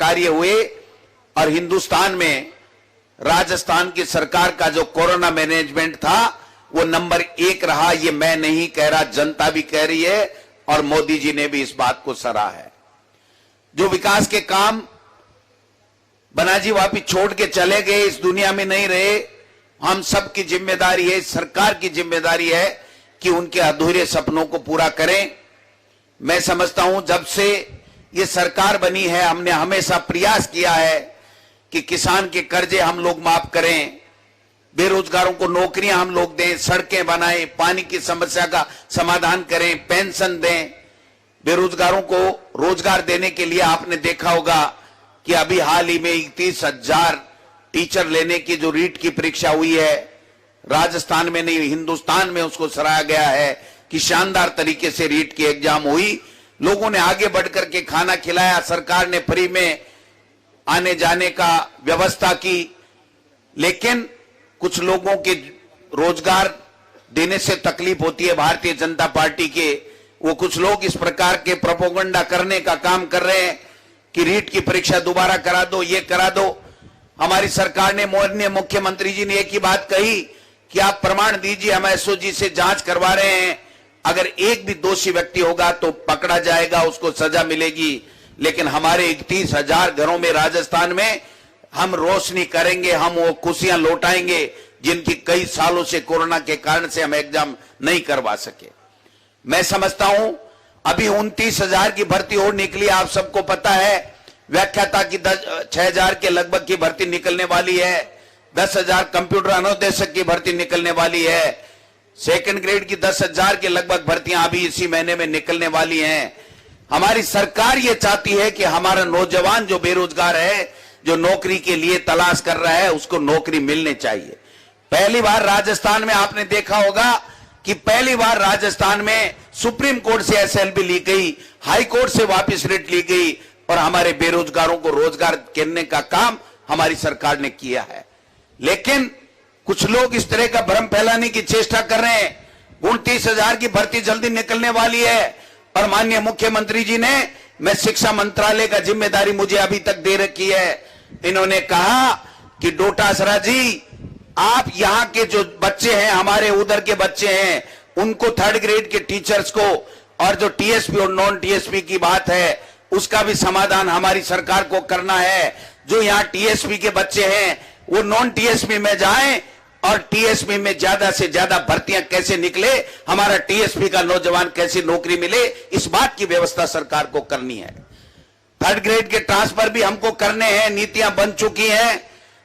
कार्य हुए और हिंदुस्तान में राजस्थान की सरकार का जो कोरोना मैनेजमेंट था वो नंबर 1 रहा। ये मैं नहीं कह रहा, जनता भी कह रही है और मोदी जी ने भी इस बात को सराहा है। जो विकास के काम बनाजी वापी छोड़ के चले गए, इस दुनिया में नहीं रहे, हम सब की जिम्मेदारी है, सरकार की जिम्मेदारी है कि उनके अधूरे सपनों को पूरा करें। मैं समझता हूं जब से ये सरकार बनी है हमने हमेशा प्रयास किया है कि किसान के कर्जे हम लोग माफ करें, बेरोजगारों को नौकरियां हम लोग दें, सड़कें बनाएं, पानी की समस्या का समाधान करें, पेंशन दें, बेरोजगारों को रोजगार देने के लिए आपने देखा होगा कि अभी हाल ही में 31,000 टीचर लेने की जो रीट की परीक्षा हुई है, राजस्थान में नहीं हिंदुस्तान में उसको सराहा गया है कि शानदार तरीके से रीट की एग्जाम हुई। लोगों ने आगे बढ़कर के खाना खिलाया, सरकार ने फ्री में आने जाने का व्यवस्था की, लेकिन कुछ लोगों के रोजगार देने से तकलीफ होती है भारतीय जनता पार्टी के। वो कुछ लोग इस प्रकार के प्रोपेगेंडा करने का काम कर रहे हैं कि रीट की परीक्षा दोबारा करा दो, ये करा दो। हमारी सरकार ने, माननीय मुख्यमंत्री जी ने एक ही बात कही कि आप प्रमाण दीजिए, हम एसओजी से जांच करवा रहे हैं, अगर एक भी दोषी व्यक्ति होगा तो पकड़ा जाएगा, उसको सजा मिलेगी। लेकिन हमारे 31,000 घरों में राजस्थान में हम रोशनी करेंगे, हम वो खुशियां लौटाएंगे जिनकी कई सालों से कोरोना के कारण से हम एग्जाम नहीं करवा सके। मैं समझता हूं अभी 29,000 की भर्ती और निकली, आप सबको पता है। व्याख्याता की 6,000 के लगभग की भर्ती निकलने वाली है, 10,000 कंप्यूटर अनुदेशक की भर्ती निकलने वाली है, सेकंड ग्रेड की 10,000 के लगभग भर्तियां अभी इसी महीने में निकलने वाली हैं। हमारी सरकार ये चाहती है कि हमारा नौजवान जो बेरोजगार है, जो नौकरी के लिए तलाश कर रहा है, उसको नौकरी मिलनी चाहिए। पहली बार राजस्थान में आपने देखा होगा कि पहली बार राजस्थान में सुप्रीम कोर्ट से एसएलपी ली गई, हाई कोर्ट से वापस रिट ली गई और हमारे बेरोजगारों को रोजगार देने का काम हमारी सरकार ने किया है। लेकिन कुछ लोग इस तरह का भ्रम फैलाने की चेष्टा कर रहे हैं। 29,000 की भर्ती जल्दी निकलने वाली है और माननीय मुख्यमंत्री जी ने, मैं शिक्षा मंत्रालय का जिम्मेदारी मुझे अभी तक दे रखी है, इन्होंने कहा कि डोटासरा जी आप यहां के जो बच्चे हैं, हमारे उधर के बच्चे हैं, उनको 3rd ग्रेड के टीचर्स को, और जो टीएसपी और नॉन टीएसपी की बात है उसका भी समाधान हमारी सरकार को करना है। जो यहां टीएसपी के बच्चे हैं वो नॉन टीएसपी में जाएं और टीएसपी में ज्यादा से ज्यादा भर्तियां कैसे निकले, हमारा टीएसपी का नौजवान कैसे नौकरी मिले, इस बात की व्यवस्था सरकार को करनी है। 3rd ग्रेड के ट्रांसफर भी हमको करने हैं, नीतियां बन चुकी हैं।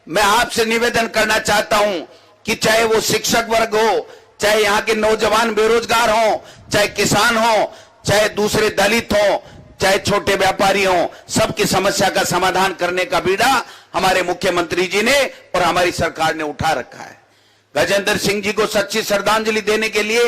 मैं आपसे निवेदन करना चाहता हूं कि चाहे वो शिक्षक वर्ग हो, चाहे यहां के नौजवान बेरोजगार हो, चाहे किसान हो, चाहे दूसरे दलित हो, चाहे छोटे व्यापारी हो, सबकी समस्या का समाधान करने का बीड़ा हमारे मुख्यमंत्री जी ने और हमारी सरकार ने उठा रखा है। गजेंद्र सिंह जी को सच्ची श्रद्धांजलि देने के लिए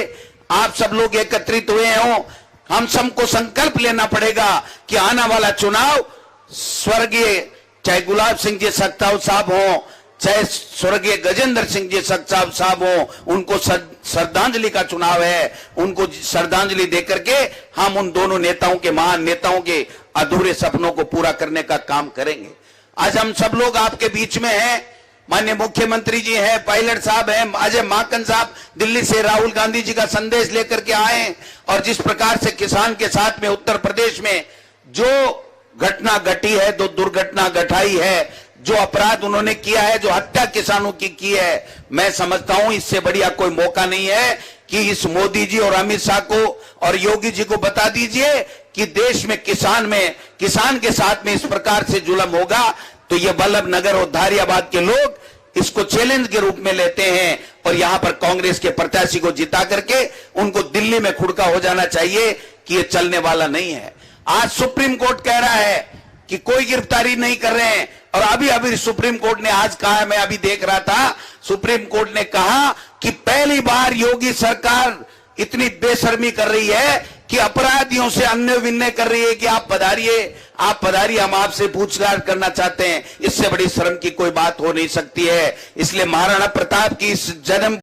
आप सब लोग एकत्रित हुए हो। हम सबको संकल्प लेना पड़ेगा कि आने वाला चुनाव स्वर्गीय चाहे गुलाब सिंह जी सख्ताव साहब हो, चाहे स्वर्गीय गजेंद्र सिंह जी सख्ताव साहब हो, उनको श्रद्धांजलि का चुनाव है। उनको श्रद्धांजलि देकर के हम उन दोनों नेताओं के, महान नेताओं के अधूरे सपनों को पूरा करने का काम करेंगे। आज हम सब लोग आपके बीच में हैं, माननीय मुख्यमंत्री जी हैं, पायलट साहब हैं, अजय माकन साहब दिल्ली से राहुल गांधी जी का संदेश लेकर के आए, और जिस प्रकार से किसान के साथ में उत्तर प्रदेश में जो घटना घटी है, जो दुर्घटना घटाई है, जो अपराध उन्होंने किया है, जो हत्या किसानों की है, मैं समझता हूं इससे बढ़िया कोई मौका नहीं है कि इस मोदी जी और अमित शाह को और योगी जी को बता दीजिए कि देश में किसान के साथ में इस प्रकार से जुल्म होगा तो ये वल्लभ नगर और धारियाबाद के लोग इसको चैलेंज के रूप में लेते हैं और यहां पर कांग्रेस के प्रत्याशी को जिता करके उनको दिल्ली में खुड़का हो जाना चाहिए कि ये चलने वाला नहीं है। आज सुप्रीम कोर्ट कह रहा है कि कोई गिरफ्तारी नहीं कर रहे हैं, और अभी सुप्रीम कोर्ट ने आज कहा, मैं अभी देख रहा था, सुप्रीम कोर्ट ने कहा कि पहली बार योगी सरकार इतनी बेशर्मी कर रही है कि अपराधियों से अन्य विनय कर रही है कि आप पधारिए, हम आपसे पूछताछ करना चाहते हैं। इससे बड़ी शर्म की कोई बात हो नहीं सकती है। इसलिए महाराणा प्रताप की इस जन्म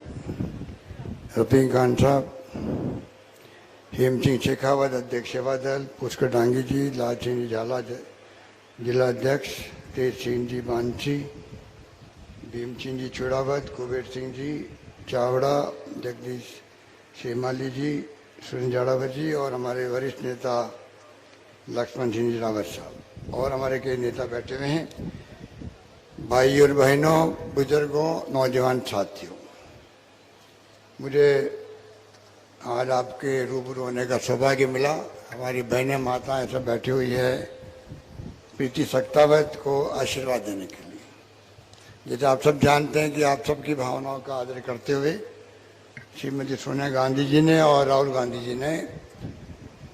रफीक खान साहब, हेमसिंह शेखावत अध्यक्ष सेवा दल, पुष्कर डांगी जी, लाल सिंह झाला जिला अध्यक्ष तेज सिंह जी मानसी, भीम सिंह जी चुड़ावत, कुबेर सिंह जी चावड़ा, जगदीश शेमाली जी, सुरेंद्र जाड़ावत जी और हमारे वरिष्ठ नेता लक्ष्मण सिंह जी रावत साहब और हमारे कई नेता बैठे हुए हैं। भाई और बहनों, बुजुर्गों, नौजवान साथियों, मुझे आज आपके रूबरू होने का सौभाग्य मिला। हमारी बहनें माताएं सब बैठी हुई है प्रीति सक्तावत को आशीर्वाद देने के लिए। जैसे आप सब जानते हैं कि आप सबकी भावनाओं का आदर करते हुए श्रीमती सोनिया गांधी जी ने और राहुल गांधी जी ने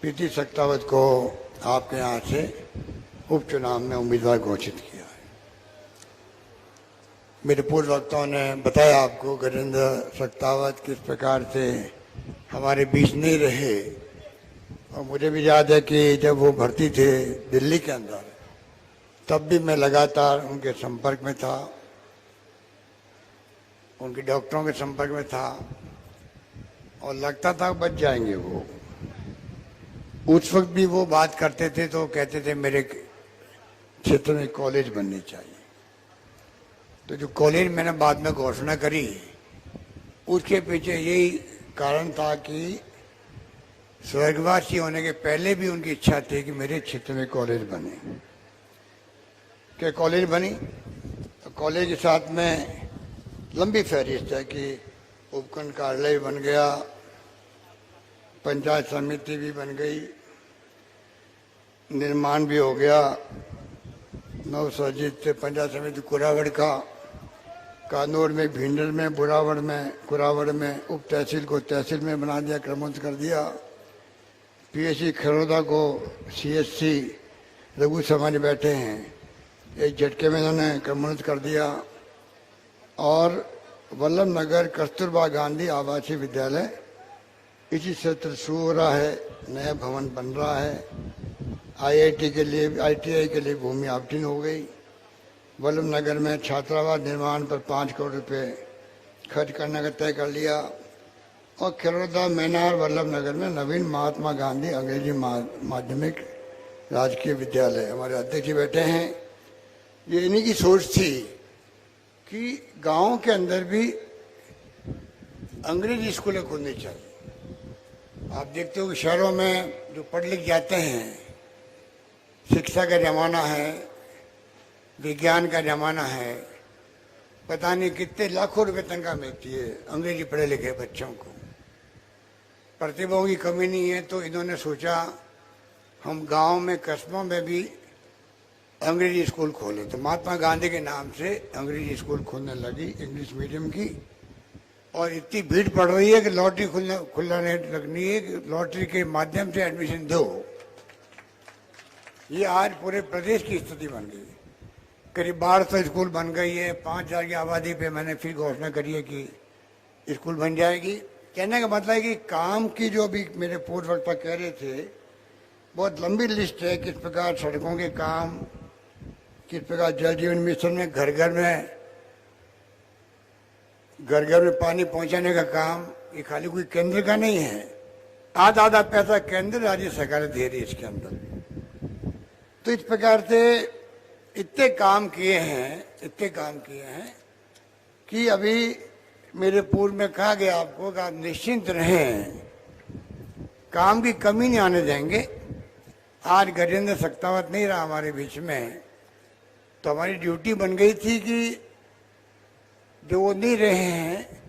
प्रीति सक्तावत को आपके यहाँ से उपचुनाव में उम्मीदवार घोषित किया है। मेरे पूर्व वक्ताओं ने बताया आपको गजेंद्र सक्तावत किस प्रकार से हमारे बीच नहीं रहे, और मुझे भी याद है कि जब वो भर्ती थे दिल्ली के अंदर, तब भी मैं लगातार उनके संपर्क में था, उनके डॉक्टरों के संपर्क में था और लगता था बच जाएंगे वो। उस वक्त भी वो बात करते थे तो कहते थे मेरे क्षेत्र में कॉलेज बननी चाहिए। तो जो कॉलेज मैंने बाद में घोषणा करी, उसके पीछे यही कारण था कि स्वर्गवासी होने के पहले भी उनकी इच्छा थी कि मेरे क्षेत्र में कॉलेज बने। क्या कॉलेज बनी? तो कॉलेज के साथ में लंबी फहरिस्त है कि उपखंड कार्यालय बन गया, पंचायत समिति भी बन गई, निर्माण भी हो गया, नवसर्जित पंचायत समिति कुरावड़ का, कानूर में, भिंडर में, कुरावड़ में उप तहसील को तहसील में बना दिया, क्रमोन्नत कर दिया। पीएससी खरोदा को सीएससी रघु समाज बैठे हैं, एक झटके में इन्होंने क्रमोन्नत कर दिया। और वल्लभ नगर कस्तूरबा गांधी आवासीय विद्यालय इसी क्षेत्र शुरू हो रहा है, नया भवन बन रहा है। आईआईटी के लिए, आईटीआई के लिए भूमि आवंटन हो गई। वल्लभ नगर में छात्रावास निर्माण पर 5 करोड़ रुपए खर्च करने का तय कर लिया। और खरोदा, मैनार, वल्लभ नगर में नवीन महात्मा गांधी अंग्रेजी माध्यमिक राजकीय विद्यालय, हमारे अध्यक्ष जी बैठे हैं। ये इन्हीं की सोच थी कि गांव के अंदर भी अंग्रेजी स्कूलें खोलनी चाहिए। आप देखते हो कि शहरों में जो पढ़ लिख जाते हैं, शिक्षा का जमाना है, विज्ञान का जमाना है, पता नहीं कितने लाखों रुपए तनख्वाह मिलती है अंग्रेजी पढ़े लिखे बच्चों को। प्रतिभाओं की कमी नहीं है, तो इन्होंने सोचा हम गांव में, कस्बों में भी अंग्रेजी स्कूल खोले। तो महात्मा गांधी के नाम से अंग्रेजी स्कूल खोलने लगी, इंग्लिश मीडियम की। और इतनी भीड़ पड़ रही है कि लॉटरी खुलने लगनी है कि लॉटरी के माध्यम से एडमिशन दो। ये आज पूरे प्रदेश की स्थिति बन गई। करीब 1200 स्कूल बन गई है। 5000 की आबादी पे मैंने फिर घोषणा करी है कि स्कूल बन जाएगी। कहने का मतलब है कि काम की, जो भी मेरे पूर्व वक्ता कह रहे थे, बहुत लंबी लिस्ट है। किस प्रकार सड़कों के काम, किस प्रकार जल जीवन मिशन में घर घर में पानी पहुंचाने का काम, ये खाली कोई केंद्र का नहीं है। आधा पैसा केंद्र, राज्य सरकार दे रही है इसके अंदर। तो इस प्रकार से इतने काम किए हैं कि अभी मेरे पूर्व में कहा गया आपको कि आप निश्चिंत रहें, काम की कमी नहीं आने देंगे। आज गजेंद्र सक्तावत नहीं रहा हमारे बीच में, तो हमारी ड्यूटी बन गई थी कि जो वो नहीं रहे हैं,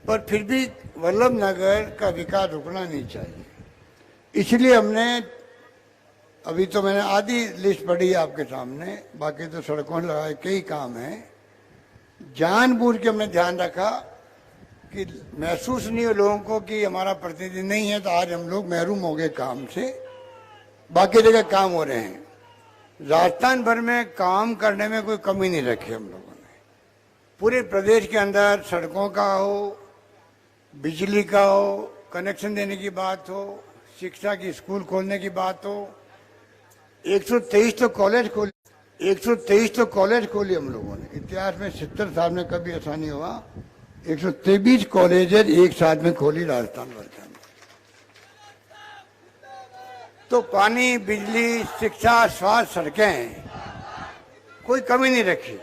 पर फिर भी वल्लभ नगर का विकास रुकना नहीं चाहिए। इसलिए हमने, अभी तो मैंने आधी लिस्ट पढ़ी है आपके सामने, बाकी तो सड़कों से लगाए कई काम हैं। जानबूझ के हमने ध्यान रखा कि महसूस नहीं हो लोगों को कि हमारा प्रतिनिधि नहीं है, तो आज हम लोग महरूम हो गए काम से। बाकी जगह काम हो रहे हैं। राजस्थान भर में काम करने में कोई कमी नहीं रखी हम लोगों ने। पूरे प्रदेश के अंदर सड़कों का हो, बिजली का हो, कनेक्शन देने की बात हो, शिक्षा की स्कूल खोलने की बात हो, 123 तो कॉलेज खोली हम लोगों ने। इतिहास में 70 साल में कभी ऐसा नहीं हुआ। 123 कॉलेजेस एक साथ में खोली राजस्थान भर के अंदर। तो पानी, बिजली, शिक्षा, स्वास्थ्य, सड़कें, कोई कमी नहीं रखी।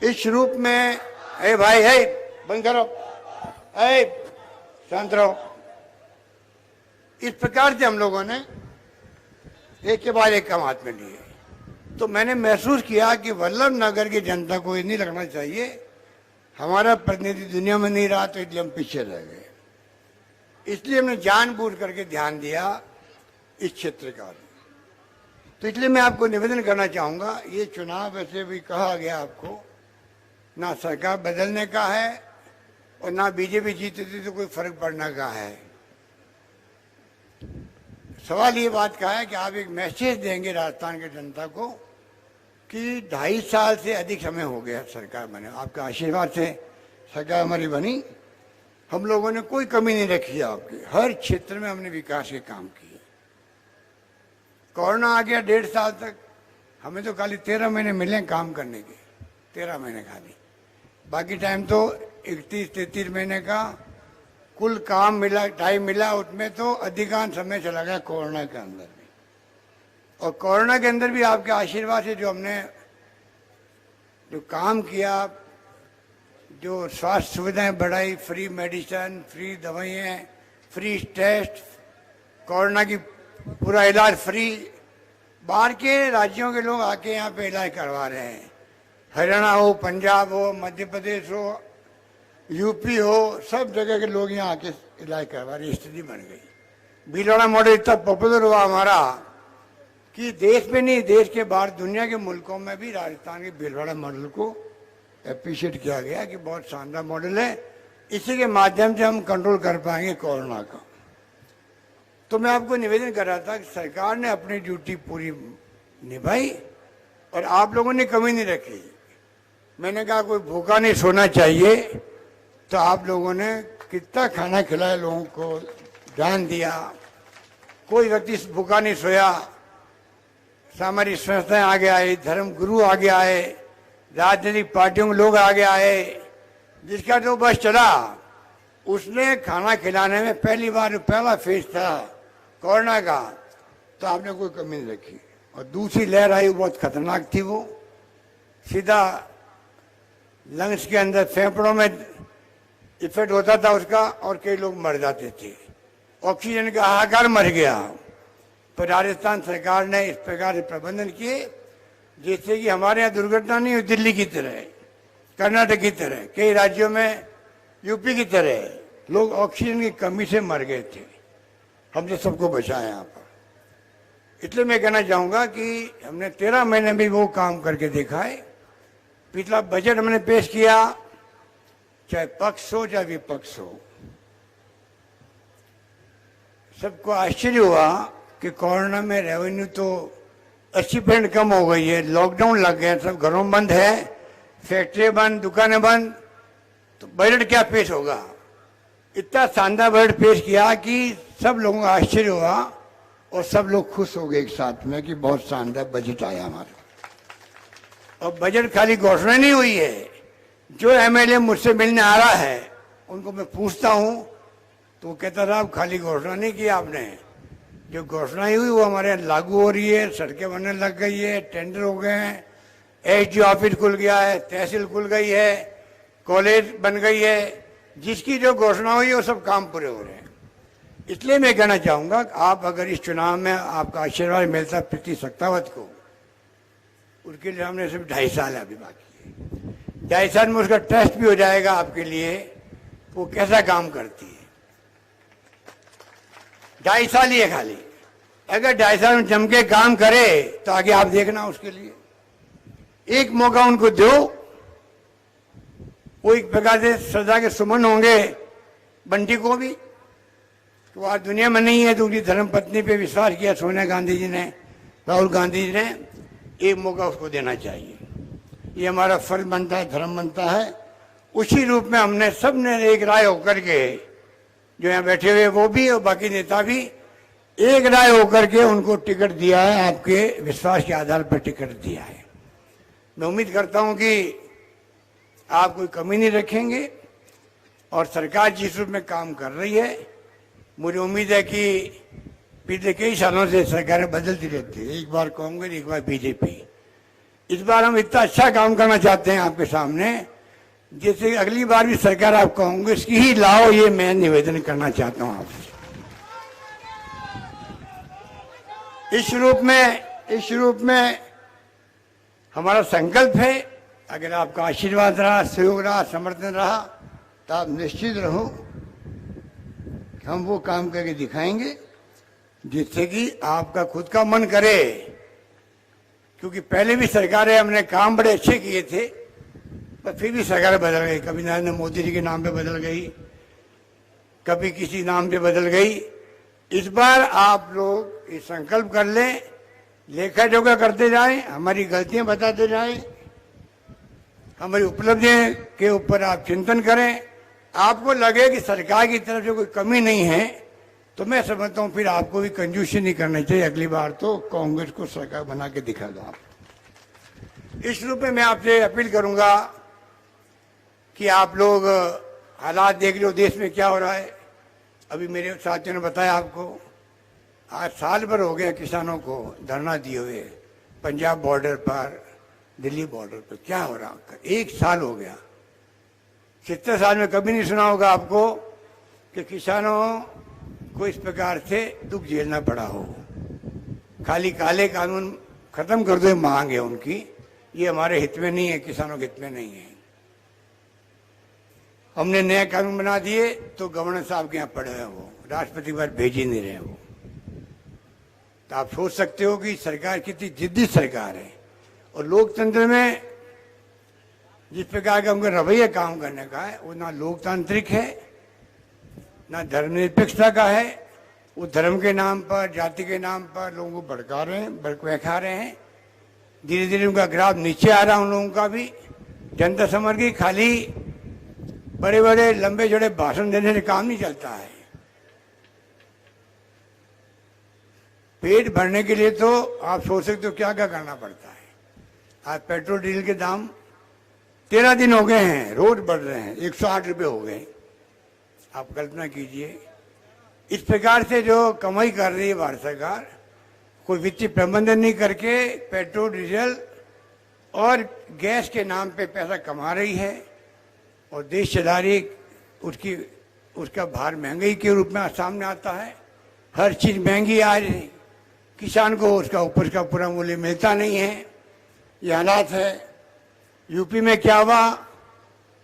इस रूप में ए भाई है बंद करो, ए शांत रहो। इस प्रकार से हम लोगों ने एक के बाद एक काम हाथ में लिए। तो मैंने महसूस किया कि वल्लभ नगर की जनता को ये नहीं लगना चाहिए हमारा प्रतिनिधि दुनिया में नहीं रहा तो इसलिए हम पीछे रह गए। इसलिए हमने जानबूझ करके ध्यान दिया इस क्षेत्र का। तो इसलिए मैं आपको निवेदन करना चाहूंगा, ये चुनाव वैसे भी कहा गया आपको ना सरकार बदलने का है और ना बीजेपी जीतती तो कोई फर्क पड़ने का है। सवाल ये बात का है कि आप एक मैसेज देंगे राजस्थान की जनता को कि 2.5 साल से अधिक समय हो गया सरकार बने, आपके आशीर्वाद से सरकार हमारी बनी, हम लोगों ने कोई कमी नहीं रखी है आपकी, हर क्षेत्र में हमने विकास के काम किए। कोरोना आ गया 1.5 साल तक, हमें तो खाली 13 महीने मिले काम करने के, 13 महीने खाली, बाकी टाइम तो 31-33 महीने का कुल काम मिला, टाइम मिला, उसमें तो अधिकांश समय चला गया कोरोना के अंदर भी। और कोरोना के अंदर भी आपके आशीर्वाद से जो हमने जो काम किया, जो स्वास्थ्य सुविधाएं बढ़ाई, फ्री मेडिसिन, फ्री दवाइयाँ, फ्री टेस्ट, कोरोना की पूरा इलाज फ्री, बाहर के राज्यों के लोग आके यहाँ पे इलाज करवा रहे हैं। हरियाणा हो, पंजाब हो, मध्य प्रदेश हो, यूपी हो, सब जगह के लोग यहाँ आके इलाज करवा रहे, स्थिति बन गई। भीलवाड़ा मॉडल इतना पॉपुलर हुआ हमारा कि देश में नहीं, देश के बाहर दुनिया के मुल्कों में भी राजस्थान के भीलवाड़ा मॉडल को अप्रिशिएट किया गया कि बहुत शानदार मॉडल है, इसी के माध्यम से हम कंट्रोल कर पाएंगे कोरोना का। तो मैं आपको निवेदन कर रहा था कि सरकार ने अपनी ड्यूटी पूरी निभाई और आप लोगों ने कमी नहीं रखी। मैंने कहा कोई भूखा नहीं सोना चाहिए, तो आप लोगों ने कितना खाना खिलाया, लोगों को दान दिया, कोई व्यक्ति भूखा नहीं सोया। सामाजिक संस्थाएं आगे आई, धर्म गुरु आगे आए, राजनीतिक पार्टियों के लोग आगे आए, जिसका जो बस चला उसने खाना खिलाने में पहली बार पहला फेज था कोरोना का, तो आपने कोई कमी नहीं रखी। और दूसरी लहर आई, वो बहुत खतरनाक थी, वो सीधा लंग्स के अंदर फेफड़ों में इफेक्ट होता था उसका और कई लोग मर जाते थे, ऑक्सीजन का हाहाकार मर गया। पर राजस्थान सरकार ने इस प्रकार से प्रबंधन किए जैसे कि हमारे यहाँ दुर्घटना नहीं हुई, दिल्ली की तरह, कर्नाटक की तरह, कई राज्यों में यूपी की तरह लोग ऑक्सीजन की कमी से मर गए थे, हमने सबको बचाया यहाँ पर। इसलिए मैं कहना चाहूँगा कि हमने 13 महीने में वो काम करके देखा है। पिछला बजट हमने पेश किया, चाहे पक्ष हो चाहे विपक्ष हो, सबको आश्चर्य हुआ कि कोरोना में रेवेन्यू तो 80% कम हो गई है, लॉकडाउन लग गया, सब घरों में बंद है, फैक्ट्री बंद, दुकानें बंद, तो बजट क्या पेश होगा। इतना शानदार बजट पेश किया कि सब लोगों का आश्चर्य हुआ और सब लोग खुश हो गए एक साथ में कि बहुत शानदार बजट आया हमारा। और बजट खाली घोषणा नहीं हुई है, जो एमएलए मुझसे मिलने आ रहा है उनको मैं पूछता हूं तो वो कहता रहा खाली घोषणा नहीं की आपने, जो घोषणा ही हुई वो हमारे यहाँ लागू हो रही है, सड़कें बनने लग गई है, टेंडर हो गए हैं, एसडीओ ऑफिस खुल गया है, तहसील खुल गई है, कॉलेज बन गई है, जिसकी जो घोषणा हुई वो सब काम पूरे हो रहे हैं। इसलिए मैं कहना चाहूंगा कि आप अगर इस चुनाव में आपका आशीर्वाद मिलता प्रीति सत्तावत को, उसके लिए हमने सिर्फ 2.5 साल अभी बाकी है, 2.5 साल में उसका टेस्ट भी हो जाएगा आपके लिए वो कैसा काम करती है। 2.5 साल ही है खाली, अगर 2.5 साल में जम के काम करे तो आगे आप देखना, उसके लिए एक मौका उनको दो, वो एक प्रकार से श्रद्धा के सुमन होंगे बंटी को भी, तो आज दुनिया में नहीं है तो उनकी धर्म पत्नी पे विश्वास किया सोनिया गांधी जी ने, राहुल गांधी जी ने, एक मौका उसको देना चाहिए। ये हमारा फर्ज बनता है, धर्म बनता है। उसी रूप में हमने सब ने एक राय होकर के, जो यहाँ बैठे हुए वो भी और बाकी नेता भी, एक राय होकर के उनको टिकट दिया है, आपके विश्वास के आधार पर टिकट दिया है। मैं उम्मीद करता हूं कि आप कोई कमी नहीं रखेंगे और सरकार जिस रूप में काम कर रही है, मुझे उम्मीद है कि पिछले कई सालों से सरकारें बदलती रहती है, एक बार कांग्रेस एक बार बीजेपी, इस बार हम इतना अच्छा काम करना चाहते हैं आपके सामने, जैसे अगली बार भी सरकार आप कांग्रेस की ही लाओ, ये मैं निवेदन करना चाहता हूं आपसे। इस रूप में हमारा संकल्प है, अगर आपका आशीर्वाद रहा, सहयोग रहा, समर्थन रहा, तो आप निश्चित रहो कि हम वो काम करके दिखाएंगे जिससे कि आपका खुद का मन करे। क्योंकि पहले भी सरकारें हमने काम बड़े अच्छे किए थे, पर फिर भी सरकारें बदल गई, कभी नरेंद्र मोदी जी के नाम पे बदल गई, कभी किसी नाम पे बदल गई। इस बार आप लोग ये संकल्प कर लें, लेखा जोखा करते जाएं, हमारी गलतियां बताते जाएं, हमारी उपलब्धियों के ऊपर आप चिंतन करें। आपको लगे कि सरकार की तरफ से कोई कमी नहीं है, तो मैं समझता हूं फिर आपको भी कंजूसी नहीं करनी चाहिए। अगली बार तो कांग्रेस को सरकार बना के दिखा दो आप। इस रूप में मैं आपसे अपील करूंगा कि आप लोग हालात देख लो, देश में क्या हो रहा है। अभी मेरे साथियों ने बताया आपको, आज साल भर हो गया किसानों को धरना दिए हुए, पंजाब बॉर्डर पर, दिल्ली बॉर्डर पर। क्या हो रहा है, एक साल हो गया। 70 साल में कभी नहीं सुना होगा आपको कि किसानों को इस प्रकार से दुख झेलना पड़ा हो। खाली काले कानून खत्म कर दो मांग है उनकी, ये हमारे हित में नहीं है, किसानों के हित में नहीं है। हमने नए कानून बना दिए तो गवर्नर साहब के यहाँ पड़े हैं, वो राष्ट्रपति पर भेज ही नहीं रहे वो। तो आप सोच सकते हो कि सरकार कितनी जिद्दी सरकार है। और लोकतंत्र में जिस प्रकार का उनका रवैया काम करने का है, वो ना लोकतांत्रिक है, ना धर्मनिरपेक्षता का है। वो धर्म के नाम पर, जाति के नाम पर लोगों को भड़का रहे हैं, बहका रहे हैं। धीरे धीरे उनका ग्राफ नीचे आ रहा है, उन लोगों का भी। जनता समझ गई खाली बड़े बड़े लंबे जोड़े भाषण देने से काम नहीं चलता है। पेट भरने के लिए तो आप सोच सकते हो क्या क्या करना पड़ता है। आज पेट्रोल डीजल के दाम 13 दिन हो गए हैं, रोज बढ़ रहे हैं, 108 रुपये हो गए। आप कल्पना कीजिए, इस प्रकार से जो कमाई कर रही है भारत सरकार, कोई वित्तीय प्रबंधन नहीं करके पेट्रोल डीजल और गैस के नाम पे पैसा कमा रही है और देश चला रही, उसका भार महंगाई के रूप में सामने आता है। हर चीज महंगी आ रही है, किसान को उसका उपज का पूरा मूल्य मिलता नहीं है। ये हालात है। यूपी में क्या हुआ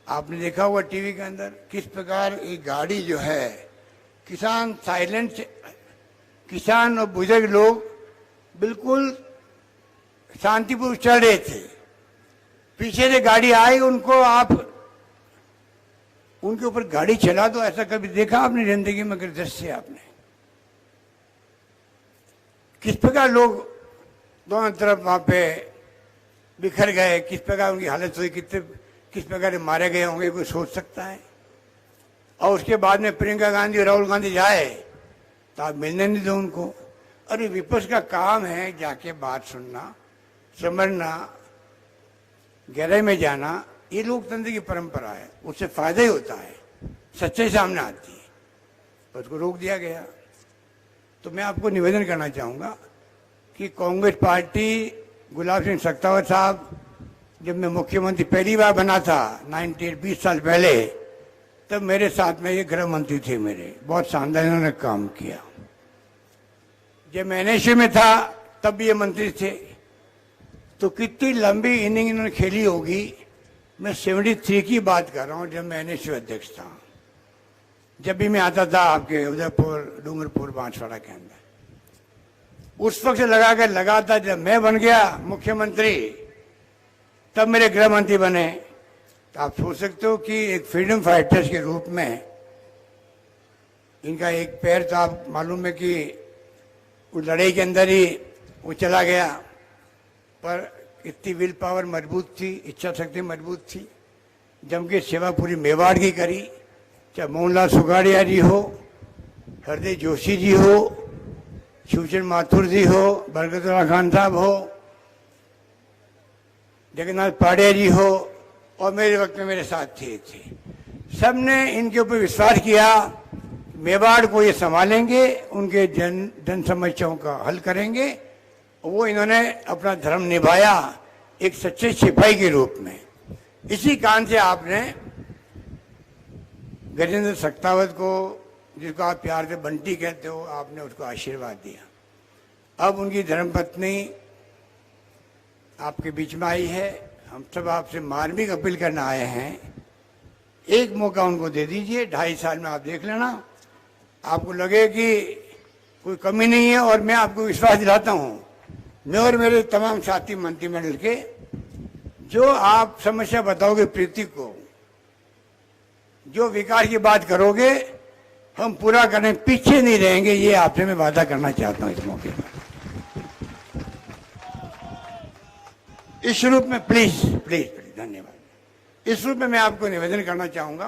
आपने देखा हुआ टीवी के अंदर, किस प्रकार एक गाड़ी जो है, किसान और बुजुर्ग लोग बिल्कुल शांतिपूर्वक चल रहे थे, पीछे से गाड़ी आई, उनको आप उनके ऊपर गाड़ी चला दो। ऐसा कभी देखा आपने जिंदगी में? अगर दृश्य आपने किस प्रकार लोग दोनों तरफ वहां पे बिखर गए, किस प्रकार उनकी हालत हुई, किस प्रकार मारे गए होंगे, कोई सोच सकता है। और उसके बाद में प्रियंका गांधी और राहुल गांधी जाए तो आप मिलने नहीं दो उनको। अरे विपक्ष का काम है जाके बात सुनना, समझना, गहराई में जाना। ये लोकतंत्र की परंपरा है, उससे फायदा ही होता है, सच्चाई सामने आती है। उसको रोक दिया गया। तो मैं आपको निवेदन करना चाहूंगा कि कांग्रेस पार्टी, गुलाब सिंह सख्तावत साहब, जब मैं मुख्यमंत्री पहली बार बना था 20 साल पहले, तब मेरे साथ में ये गृह मंत्री थे मेरे, बहुत शानदार इन्होंने काम किया। जब मैं NSU में था तब भी ये मंत्री थे। तो कितनी लंबी इनिंग इन्होंने खेली होगी। मैं 73 की बात कर रहा हूँ, जब मैं NSU अध्यक्ष था। जब भी मैं आता था आपके उदयपुर, डूंगरपुर, बांसवाड़ा के अंदर, उस वक्त से लगातार जब मैं बन गया मुख्यमंत्री, तब मेरे गृह मंत्री बने। तो आप सोच सकते हो कि एक फ्रीडम फाइटर्स के रूप में इनका एक पैर तो आप मालूम है कि उस लड़ाई के अंदर ही वो चला गया, पर इतनी विल पावर मजबूत थी, इच्छा शक्ति मजबूत थी। जम के सेवा पूरी मेवाड़ की करी, चाहे मोहनलाल सुगाड़िया जी हो, हृदय जोशी जी हो, शिवचंद्र माथुर जी हो, बरकतुल्लाह खान साहब हो, जगन्नाथ पाड़िया जी हो, और मेरे वक्त में मेरे साथ थे। सब ने इनके ऊपर विश्वास किया, मेवाड़ को ये संभालेंगे, उनके जन समस्याओं का हल करेंगे। वो इन्होंने अपना धर्म निभाया। एक सच्चे सिपाही के रूप में। इसी कारण से आपने गजेंद्र शेखावत को, जिसको आप प्यार से बंटी कहते हो, आपने उसको आशीर्वाद दिया। अब उनकी धर्मपत्नी आपके बीच में आई है। हम सब आपसे मार्मिक अपील करना आए हैं, एक मौका उनको दे दीजिए। 2.5 साल में आप देख लेना, आपको लगे कि कोई कमी नहीं है। और मैं आपको विश्वास दिलाता हूं, मैं और मेरे तमाम साथी मंत्रिमंडल के, जो आप समस्या बताओगे प्रीति को, जो विकास की बात करोगे, हम पूरा करने पीछे नहीं रहेंगे। ये आपसे मैं वादा करना चाहता हूं इस मौके पर। इस रूप में प्लीज प्लीज प्लीज, धन्यवाद। इस रूप में मैं आपको निवेदन करना चाहूंगा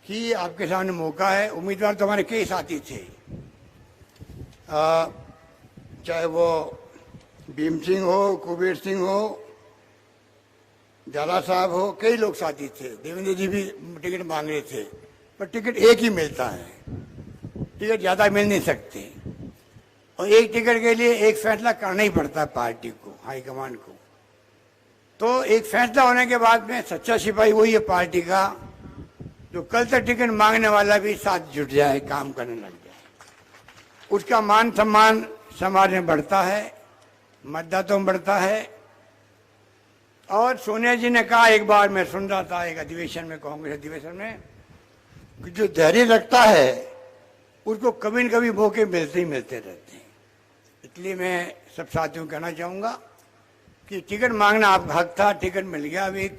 कि आपके सामने मौका है। उम्मीदवार तो हमारे कई साथी थे, चाहे वो भीम सिंह हो, कुबेर सिंह हो, जाला साहब हो, कई लोग साथी थे। देवेंद्र जी भी टिकट मांग रहे थे, पर टिकट एक ही मिलता है, टिकट ज्यादा मिल नहीं सकते। और एक टिकट के लिए एक फैसला करना ही पड़ता है पार्टी को, हाईकमान को। तो एक फैसला होने के बाद में सच्चा सिपाही वही है पार्टी का, जो कल तक टिकट मांगने वाला भी साथ जुट जाए, काम करने लग जाए। उसका मान सम्मान समाज में बढ़ता है, मतदाताओं में बढ़ता है। और सोनिया जी ने कहा, एक बार मैं सुन रहा था एक अधिवेशन में, कांग्रेस अधिवेशन में, कि जो धैर्य रखता है उसको कभी न कभी मौके मिलते ही मिलते रहते हैं। इसलिए मैं सब साथियों को कहना चाहूंगा कि टिकट मांगना आपका हक था, टिकट मिल गया। अब एक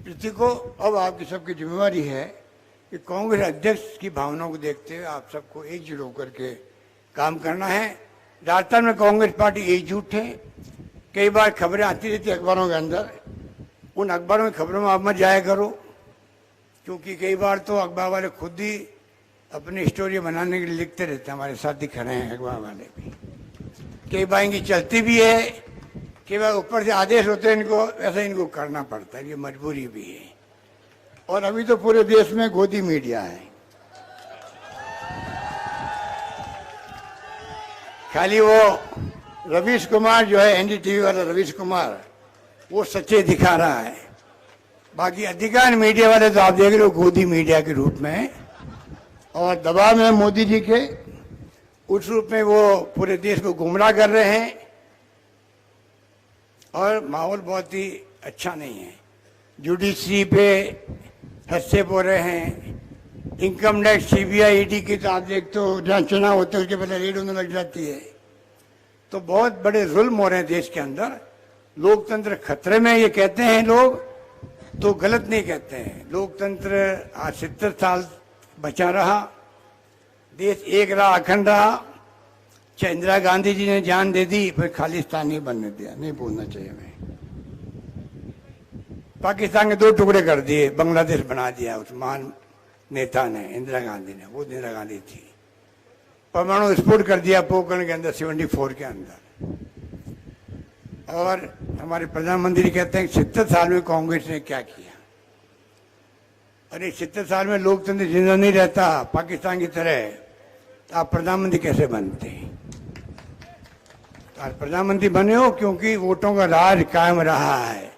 प्रीति को, अब आपकी सबकी जिम्मेवारी है कि कांग्रेस अध्यक्ष की भावनाओं को देखते हुए आप सबको एकजुट होकर के काम करना है। राजस्थान में कांग्रेस पार्टी एकजुट है। कई बार खबरें आती रहती अखबारों के अंदर, उन अखबारों की खबरों में आप मत जाया करो, क्योंकि कई बार तो अखबार वाले खुद ही अपनी स्टोरी बनाने के लिए लिखते रहते हैं। हमारे साथी खड़े हैं अखबार वाले भी, कई बार इनकी चलती भी है, कई बार ऊपर से आदेश होते हैं इनको, ऐसा इनको करना पड़ता है, ये मजबूरी भी है। और अभी तो पूरे देश में गोदी मीडिया है, खाली वो रवीश कुमार जो है, एनडीटीवी वाला रवीश कुमार, वो सच्चे दिखा रहा है। बाकी अधिकांश मीडिया वाले तो आप देख रहे हो गोदी मीडिया के रूप में, और दबाव में मोदी जी के, उस रूप में वो पूरे देश को गुमराह कर रहे हैं। और माहौल बहुत ही अच्छा नहीं है। जुडिशरी पे हस्तक्षेप हो रहे हैं, इनकम टैक्स, सीबीआई, ईडी की तो आप देखते हो, जहाँ चुनाव होते हैं उसके पहले रेड होने लग जाती है। तो बहुत बड़े जुल्म हो रहे हैं देश के अंदर। लोकतंत्र खतरे में ये कहते हैं लोग, तो गलत नहीं कहते हैं। लोकतंत्र आज 70 साल बचा रहा, देश एक रहा, अखंड रहा। चाहे इंदिरा गांधी जी ने जान दे दी, फिर खालिस्तान नहीं बनने दिया, नहीं बोलना चाहिए हमें। पाकिस्तान के 2 टुकड़े कर दिए, बांग्लादेश बना दिया उस महान नेता ने, इंदिरा गांधी ने, वो इंदिरा गांधी थी। परमाणु विस्फोट कर दिया पोखरण के अंदर, 74 के अंदर। और हमारे प्रधानमंत्री कहते हैं कि 70 साल में कांग्रेस ने क्या किया। अरे 70 साल में लोकतंत्र जिंदा नहीं रहता पाकिस्तान की तरह, तो आप प्रधानमंत्री कैसे बनते हैं? आप प्रधानमंत्री बने हो क्योंकि वोटों का राज कायम रहा है।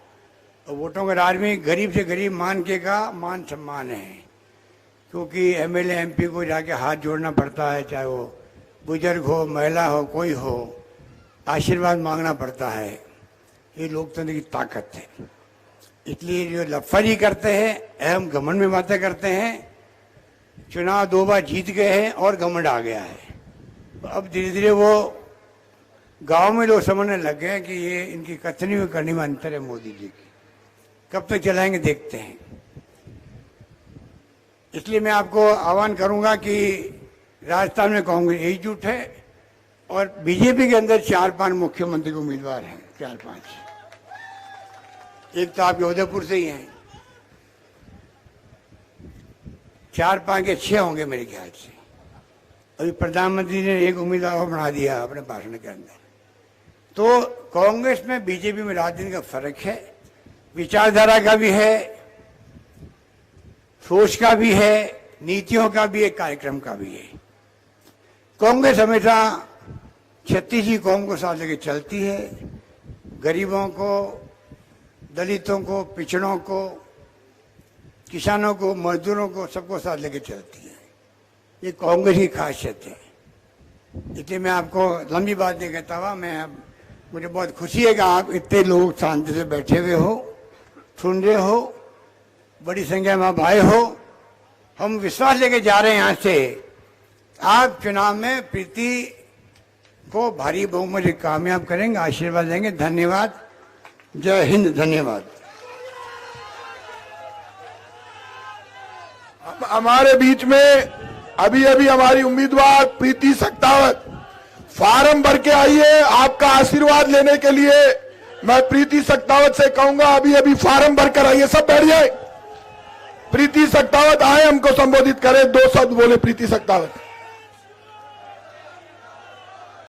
और वोटों का राज में गरीब से गरीब मान के का मान सम्मान है, क्योंकि एमएलए एमपी को जाके हाथ जोड़ना पड़ता है, चाहे वो बुजुर्ग हो, महिला हो, कोई हो, आशीर्वाद मांगना पड़ता है। ये लोकतंत्र की ताकत है। इसलिए जो लफाजी करते हैं, अहम घमंड में बातें करते हैं, चुनाव 2 बार जीत गए हैं और घमंड आ गया है। अब धीरे धीरे वो गांव में लोग समझने लग गए कि ये इनकी कथनी में करनी में अंतर है मोदी जी की। कब तक चलाएंगे देखते हैं। इसलिए मैं आपको आह्वान करूंगा कि राजस्थान में कांग्रेस एकजुट है और बीजेपी के अंदर 4-5 मुख्यमंत्री के उम्मीदवार हैं, 4-5। एक तो आपके उदयपुर से ही हैं, 4-5 के 6 होंगे मेरे ख्याल से। अभी प्रधानमंत्री ने एक उम्मीदवार बना दिया अपने भाषण के अंदर। तो कांग्रेस में बीजेपी में राजनीति का फर्क है, विचारधारा का भी है, सोच का भी है, नीतियों का भी है, कार्यक्रम का भी है। कांग्रेस हमेशा 36 कौम को साथ लेकर चलती है, गरीबों को, दलितों को, पिछड़ों को, किसानों को, मजदूरों को, सबको साथ लेके चलती है। ये कांग्रेस की खासियत है। इसलिए मैं आपको लंबी बात नहीं कहता हुआ, मुझे बहुत खुशी है कि आप इतने लोग शांति से बैठे हुए हो, सुन रहे हो, बड़ी संख्या में आप आए हो। हम विश्वास लेके जा रहे हैं यहाँ से, आप चुनाव में प्रीति को भारी बहुमत से कामयाब करेंगे, आशीर्वाद देंगे। धन्यवाद। जय हिंद। धन्यवाद। हमारे बीच में अभी हमारी उम्मीदवार प्रीति सक्तावत फार्म भर के आई है। आपका आशीर्वाद लेने के लिए मैं प्रीति सक्तावत से कहूंगा, अभी फार्म भर कर आइए। सब बैठ जाए। प्रीति सक्तावत आए, हमको संबोधित करें। 2 शब्द बोले प्रीति सक्तावत।